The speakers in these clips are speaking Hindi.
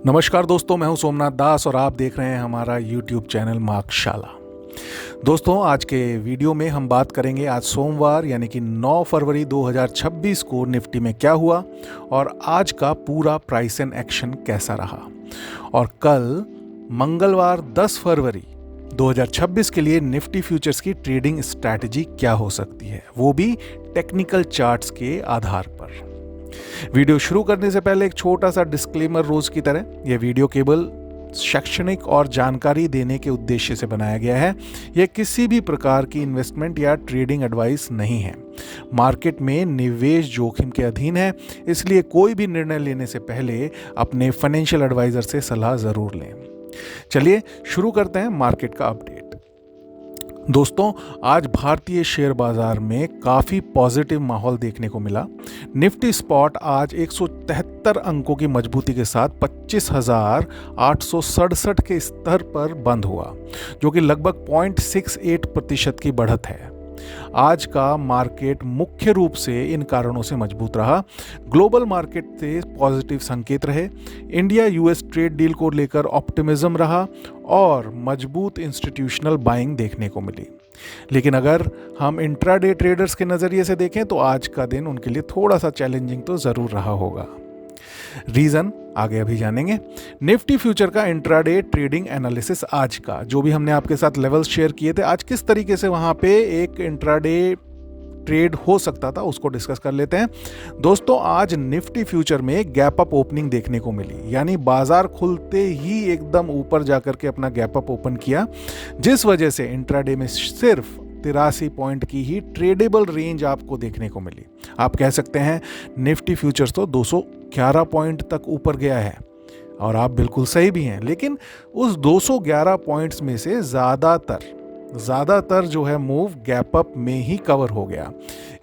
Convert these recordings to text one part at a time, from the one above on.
नमस्कार दोस्तों, मैं हूं सोमनाथ दास और आप देख रहे हैं हमारा YouTube चैनल मार्कशाला। दोस्तों, आज के वीडियो में हम बात करेंगे आज सोमवार यानी कि 9 फरवरी 2026 को निफ्टी में क्या हुआ और आज का पूरा प्राइस एंड एक्शन कैसा रहा, और कल मंगलवार 10 फरवरी 2026 के लिए निफ्टी फ्यूचर्स की ट्रेडिंग स्ट्रैटेजी क्या हो सकती है, वो भी टेक्निकल चार्ट्स के आधार पर। वीडियो शुरू करने से पहले एक छोटा सा डिस्क्लेमर रोज की तरह, यह वीडियो केवल शैक्षणिक और जानकारी देने के उद्देश्य से बनाया गया है। यह किसी भी प्रकार की इन्वेस्टमेंट या ट्रेडिंग एडवाइस नहीं है। मार्केट में निवेश जोखिम के अधीन है, इसलिए कोई भी निर्णय लेने से पहले अपने फाइनेंशियल एडवाइजर से सलाह जरूर लें। चलिए शुरू करते हैं मार्केट का अपडेट। दोस्तों, आज भारतीय शेयर बाजार में काफ़ी पॉजिटिव माहौल देखने को मिला। निफ्टी स्पॉट आज 173 अंकों की मजबूती के साथ 25,867 के स्तर पर बंद हुआ, जो कि लगभग 0.68% की बढ़त है। आज का मार्केट मुख्य रूप से इन कारणों से मजबूत रहा। ग्लोबल मार्केट से पॉजिटिव संकेत रहे, इंडिया यूएस ट्रेड डील को लेकर ऑप्टिमिज्म रहा और मजबूत इंस्टीट्यूशनल बाइंग देखने को मिली। लेकिन अगर हम इंट्राडे ट्रेडर्स के नज़रिए से देखें तो आज का दिन उनके लिए थोड़ा सा चैलेंजिंग तो ज़रूर रहा होगा। रीज़न आगे अभी जानेंगे। निफ्टी फ्यूचर का इंट्राडे ट्रेडिंग एनालिसिस आज का, जो भी हमने आपके साथ लेवल्स शेयर किए थे, आज किस तरीके से वहाँ पे एक इंट्राडे ट्रेड हो सकता था उसको डिस्कस कर लेते हैं। दोस्तों, आज निफ्टी फ्यूचर में गैप अप ओपनिंग देखने को मिली, यानी बाजार खुलते ही एकदम ऊपर जाकर के अपना गैप अप ओपन किया, जिस वजह से इंट्राडे में सिर्फ 83 पॉइंट की ही ट्रेडेबल रेंज आपको देखने को मिली। आप कह सकते हैं निफ्टी फ्यूचर्स तो 211 पॉइंट तक ऊपर गया है, और आप बिल्कुल सही भी हैं, लेकिन उस 211 पॉइंट्स में से ज़्यादातर जो है मूव गैप अप में ही कवर हो गया।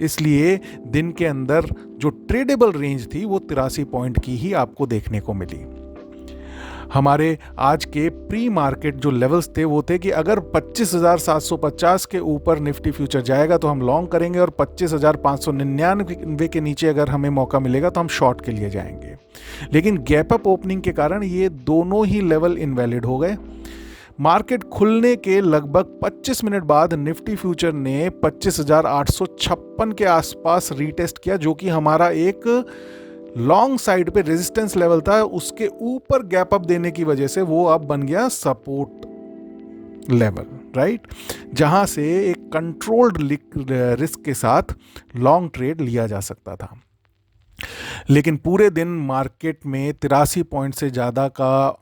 इसलिए दिन के अंदर जो ट्रेडेबल रेंज थी वो 83 पॉइंट की ही आपको देखने को मिली। हमारे आज के प्री मार्केट जो लेवल्स थे वो थे कि अगर 25,750 के ऊपर निफ्टी फ्यूचर जाएगा तो हम लॉन्ग करेंगे, और 25,599 के नीचे अगर हमें मौका मिलेगा तो हम शॉर्ट के लिए जाएंगे। लेकिन गैप अप ओपनिंग के कारण ये दोनों ही लेवल इनवैलिड हो गए। मार्केट खुलने के लगभग 25 मिनट बाद निफ्टी फ्यूचर ने 25,856 के आसपास रीटेस्ट किया, जो कि हमारा एक लॉन्ग साइड पे रेजिस्टेंस लेवल था। उसके ऊपर गैप अप देने की वजह से वो अब बन गया सपोर्ट लेवल, राइट, जहां से एक कंट्रोल्ड रिस्क के साथ लॉन्ग ट्रेड लिया जा सकता था। लेकिन पूरे दिन मार्केट में 83 पॉइंट से ज़्यादा का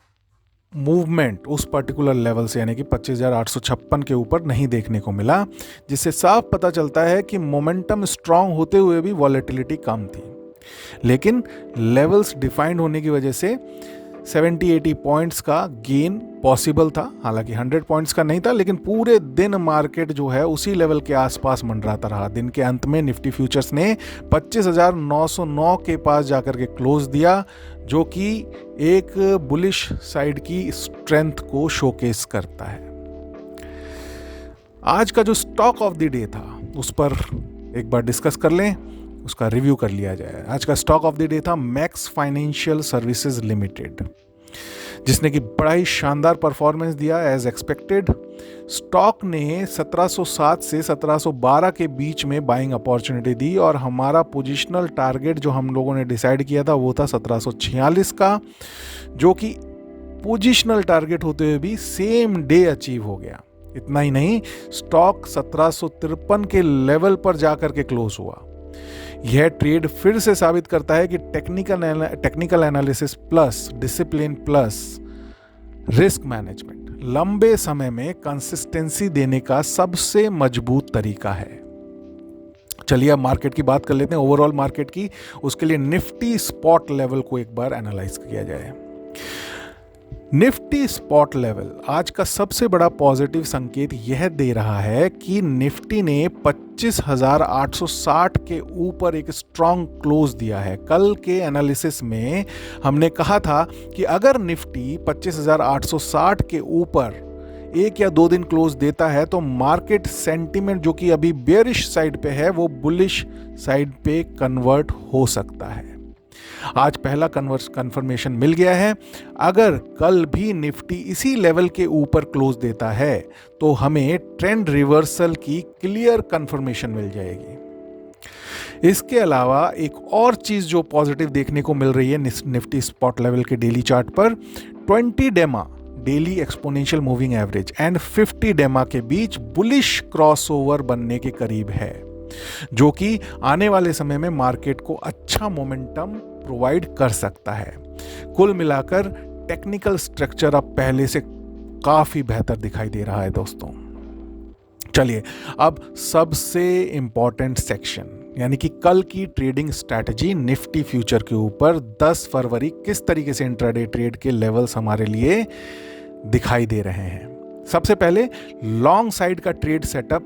मूवमेंट उस पर्टिकुलर लेवल से यानी कि 25,856 के ऊपर नहीं देखने को मिला, जिससे साफ पता चलता है कि मोमेंटम स्ट्रांग होते हुए भी वॉलेटिलिटी कम थी। लेकिन लेवल्स डिफाइंड होने की वजह से 70-80 पॉइंट्स का गेन पॉसिबल था, हालांकि 100 पॉइंट्स का नहीं था, लेकिन पूरे दिन मार्केट जो है उसी लेवल के आसपास मंडराता रहा। दिन के अंत में निफ्टी फ्यूचर्स ने 25,909 के पास जाकर के क्लोज दिया, जो कि एक बुलिश साइड की स्ट्रेंथ को शोकेस करता है। आज का जो स्टॉक ऑफ द डे था उस पर एक बार डिस्कस कर लें, उसका रिव्यू कर लिया जाए। आज का स्टॉक ऑफ द डे था मैक्स फाइनेंशियल सर्विसेज लिमिटेड, जिसने कि बड़ा ही शानदार परफॉर्मेंस दिया एज एक्सपेक्टेड। स्टॉक ने 1707 से 1712 के बीच में बाइंग अपॉर्चुनिटी दी, और हमारा पोजिशनल टारगेट जो हम लोगों ने डिसाइड किया था वो था 1746 का, जो कि पोजिशनल टारगेट होते हुए भी सेम डे अचीव हो गया। इतना ही नहीं, स्टॉक 1753 के लेवल पर जाकर के क्लोज हुआ। यह ट्रेड फिर से साबित करता है कि technical analysis plus discipline plus risk management लंबे समय में कंसिस्टेंसी देने का सबसे मजबूत तरीका है। चलिए अब मार्केट की बात कर लेते हैं, ओवरऑल मार्केट की। उसके लिए निफ्टी स्पॉट लेवल को एक बार एनालाइज किया जाए। निफ्टी स्पॉट लेवल आज का सबसे बड़ा पॉजिटिव संकेत यह दे रहा है कि निफ्टी ने 25,860 के ऊपर एक स्ट्रॉन्ग क्लोज दिया है। कल के एनालिसिस में हमने कहा था कि अगर निफ्टी 25,860 के ऊपर 1 या 2 दिन क्लोज देता है तो मार्केट सेंटीमेंट जो कि अभी बेयरिश साइड पे है वो बुलिश साइड पे कन्वर्ट हो सकता है। आज पहला कंफर्मेशन मिल गया है। अगर कल भी निफ्टी इसी लेवल के ऊपर क्लोज देता है तो हमें ट्रेंड रिवर्सल की क्लियर कंफर्मेशन मिल जाएगी। इसके अलावा एक और चीज जो पॉजिटिव देखने को मिल रही है निफ्टी स्पॉट लेवल के डेली चार्ट पर, 20 डेमा daily exponential moving average and 50 डेमा के बीच बुलिश क्रॉसओवर बनने के करीब है, जो कि आने वाले समय में मार्केट को अच्छा मोमेंटम प्रोवाइड कर सकता है। कुल मिलाकर टेक्निकल स्ट्रक्चर अब पहले से काफी बेहतर दिखाई दे रहा है दोस्तों। चलिए अब सबसे इंपॉर्टेंट सेक्शन, यानी कि कल की ट्रेडिंग स्ट्रैटेजी निफ्टी फ्यूचर के ऊपर 10 फरवरी किस तरीके से इंट्राडे ट्रेड के लेवल्स हमारे लिए दिखाई दे रहे हैं। सबसे पहले लॉन्ग साइड का ट्रेड सेटअप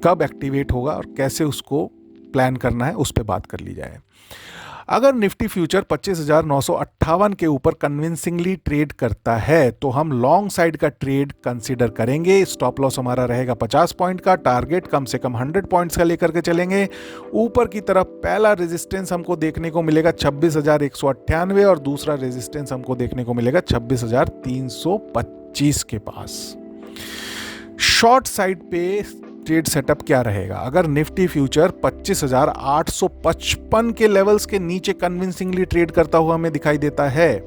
कब एक्टिवेट होगा और कैसे उसको प्लान करना है, उस पर बात कर ली जाए। अगर निफ्टी फ्यूचर 25,958 के ऊपर कन्विंसिंगली ट्रेड करता है तो हम लॉन्ग साइड का ट्रेड कंसीडर करेंगे। स्टॉप लॉस हमारा रहेगा 50 पॉइंट का, टारगेट कम से कम 100 पॉइंट्स का लेकर के चलेंगे। ऊपर की तरफ पहला रेजिस्टेंस हमको देखने को मिलेगा 26,198 और दूसरा रेजिस्टेंस हमको देखने को मिलेगा 26,325 के पास। शॉर्ट साइड पे ट्रेड सेटअप क्या रहेगा? अगर निफ्टी फ्यूचर 25,855 के लेवल्स के नीचे कन्विंसिंगली ट्रेड करता हुआ हमें दिखाई देता है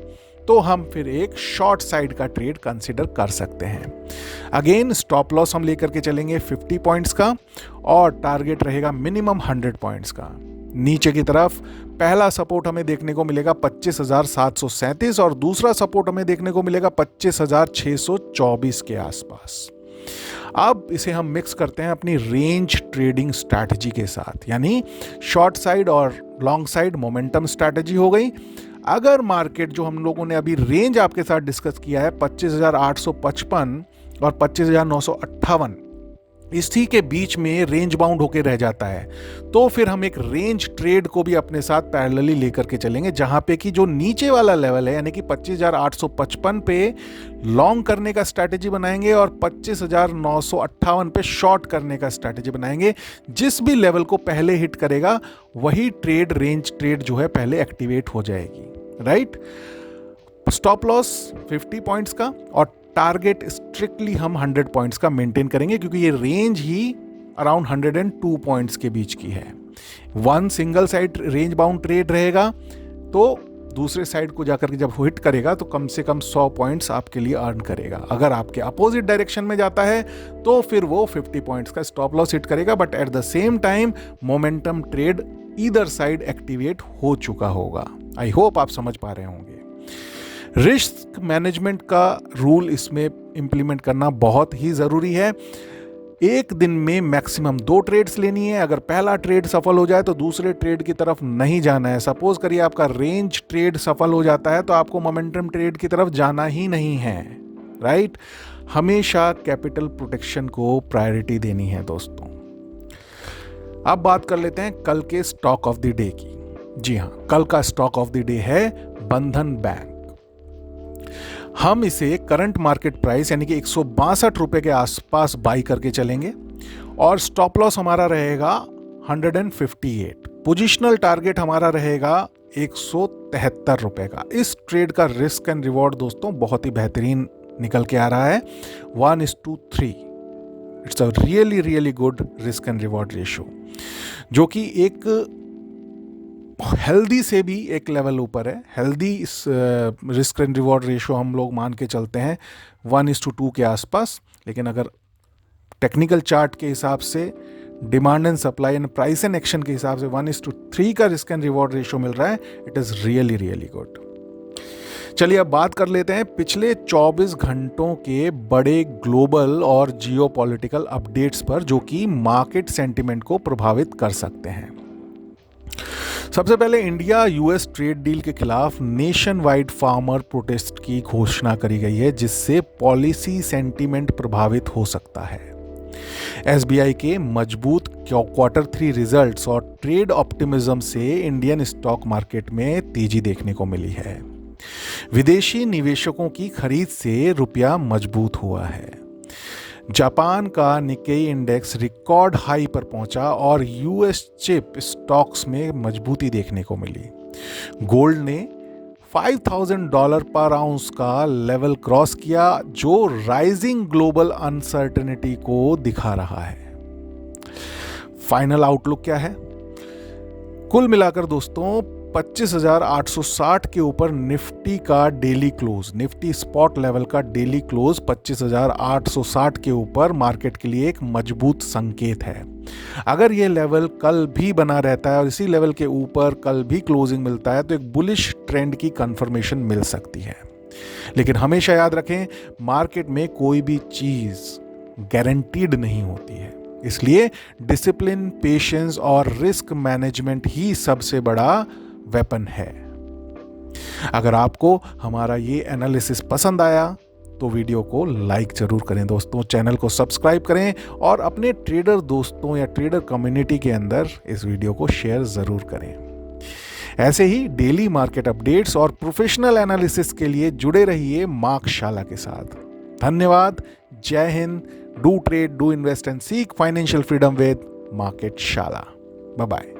तो हम फिर एक शॉर्ट साइड का ट्रेड कंसीडर कर सकते हैं। अगेन स्टॉप लॉस हम लेकर के चलेंगे 50 पॉइंट्स का और टारगेट रहेगा मिनिमम 100 पॉइंट्स का। नीचे की तरफ पहला सपोर्ट हमें देखने को मिलेगा 25,737 और दूसरा सपोर्ट हमें देखने को मिलेगा 25,624 के आसपास। अब इसे हम मिक्स करते हैं अपनी रेंज ट्रेडिंग स्ट्रैटेजी के साथ, यानी शॉर्ट साइड और लॉन्ग साइड मोमेंटम स्ट्रैटेजी हो गई। अगर मार्केट जो हम लोगों ने अभी रेंज आपके साथ डिस्कस किया है 25,855 और 25,958, इसी के बीच में रेंज बाउंड होकर रह जाता है तो फिर हम एक रेंज ट्रेड को भी अपने साथ पैरेलली लेकर के चलेंगे, जहां पे कि जो नीचे वाला लेवल है यानी कि 25,855 पे लॉन्ग करने का स्ट्रैटेजी बनाएंगे और 25,958 पे शॉर्ट करने का स्ट्रैटेजी बनाएंगे। जिस भी लेवल को पहले हिट करेगा वही ट्रेड रेंज ट्रेड जो है पहले एक्टिवेट हो जाएगी, राइट। स्टॉप लॉस 50 पॉइंट्स का और टारगेट स्ट्रिक्टली हम 100 पॉइंट्स का मेंटेन करेंगे, क्योंकि ये रेंज ही अराउंड 102 पॉइंट्स के बीच की है। One single side range bound trade रहेगा तो दूसरे साइड को जाकर के जब हिट करेगा तो कम से कम 100 पॉइंट्स आपके लिए अर्न करेगा। अगर आपके अपोजिट डायरेक्शन में जाता है तो फिर वो 50 पॉइंट्स का स्टॉप लॉस हिट करेगा, but at the same time momentum trade either side activate हो चुका होगा। आई होप आप समझ पा रहे होंगे। रिस्क मैनेजमेंट का रूल इसमें इंप्लीमेंट करना बहुत ही ज़रूरी है। एक दिन में मैक्सिमम 2 ट्रेड्स लेनी है। अगर पहला ट्रेड सफल हो जाए तो दूसरे ट्रेड की तरफ नहीं जाना है। सपोज करिए आपका रेंज ट्रेड सफल हो जाता है तो आपको मोमेंटम ट्रेड की तरफ जाना ही नहीं है, राइट। हमेशा कैपिटल प्रोटेक्शन को प्रायोरिटी देनी है दोस्तों। अब बात कर लेते हैं कल के स्टॉक ऑफ द डे की। जी हाँ, कल का स्टॉक ऑफ द डे है बंधन बैंक। हम इसे करंट मार्केट प्राइस यानी कि 162 रुपए के आसपास बाई करके चलेंगे और स्टॉप लॉस हमारा रहेगा 158। पोजिशनल टारगेट हमारा रहेगा 173 रुपए का। इस ट्रेड का रिस्क एंड रिवॉर्ड दोस्तों बहुत ही बेहतरीन निकल के आ रहा है, 1:3। It's a really good risk and reward ratio, जो कि एक हेल्दी से भी एक लेवल ऊपर है। हेल्दी इस रिस्क एंड रिवॉर्ड रेशियो हम लोग मान के चलते हैं 1:2 के आसपास, लेकिन अगर टेक्निकल चार्ट के हिसाब से demand and supply and price and action के हिसाब से 1:3 का रिस्क एंड रिवॉर्ड रेशियो मिल रहा है, इट इज़ रियली गुड। चलिए अब बात कर लेते हैं पिछले 24 घंटों के बड़े ग्लोबल और जियोपॉलिटिकल अपडेट्स पर, जो कि मार्केट सेंटिमेंट को प्रभावित कर सकते हैं। सबसे पहले इंडिया यूएस ट्रेड डील के खिलाफ नेशन वाइड फार्मर प्रोटेस्ट की घोषणा करी गई है, जिससे पॉलिसी सेंटीमेंट प्रभावित हो सकता है। एसबीआई के मजबूत Q3 रिजल्ट्स और ट्रेड ऑप्टिमिज्म से इंडियन स्टॉक मार्केट में तेजी देखने को मिली है। विदेशी निवेशकों की खरीद से रुपया मजबूत हुआ है। जापान का निक्केई इंडेक्स रिकॉर्ड हाई पर पहुंचा और यूएस चिप स्टॉक्स में मजबूती देखने को मिली। गोल्ड ने $5,000 पर आउंस का लेवल क्रॉस किया, जो राइजिंग ग्लोबल अनसर्टेनिटी को दिखा रहा है। फाइनल आउटलुक क्या है? कुल मिलाकर दोस्तों 25,860 के ऊपर निफ्टी का daily close, Nifty spot level का डेली क्लोज 25,860 के ऊपर मार्केट के लिए एक मजबूत संकेत है। अगर ये लेवल कल भी बना रहता है और इसी लेवल के ऊपर कल भी क्लोजिंग मिलता है तो एक बुलिश ट्रेंड की कंफर्मेशन मिल सकती है। लेकिन हमेशा याद रखें, मार्केट में कोई भी चीज गारंटीड नहीं होती है, इसलिए डिसिप्लिन, पेशेंस और रिस्क मैनेजमेंट ही सबसे बड़ा वेपन है। अगर आपको हमारा ये एनालिसिस पसंद आया तो वीडियो को लाइक जरूर करें दोस्तों, चैनल को सब्सक्राइब करें और अपने ट्रेडर दोस्तों या ट्रेडर कम्युनिटी के अंदर इस वीडियो को शेयर जरूर करें। ऐसे ही डेली मार्केट अपडेट्स और प्रोफेशनल एनालिसिस के लिए जुड़े रहिए मार्क शाला के साथ। धन्यवाद। जय Hind. Do trade, do invest and seek financial freedom with market Shala. Bye bye.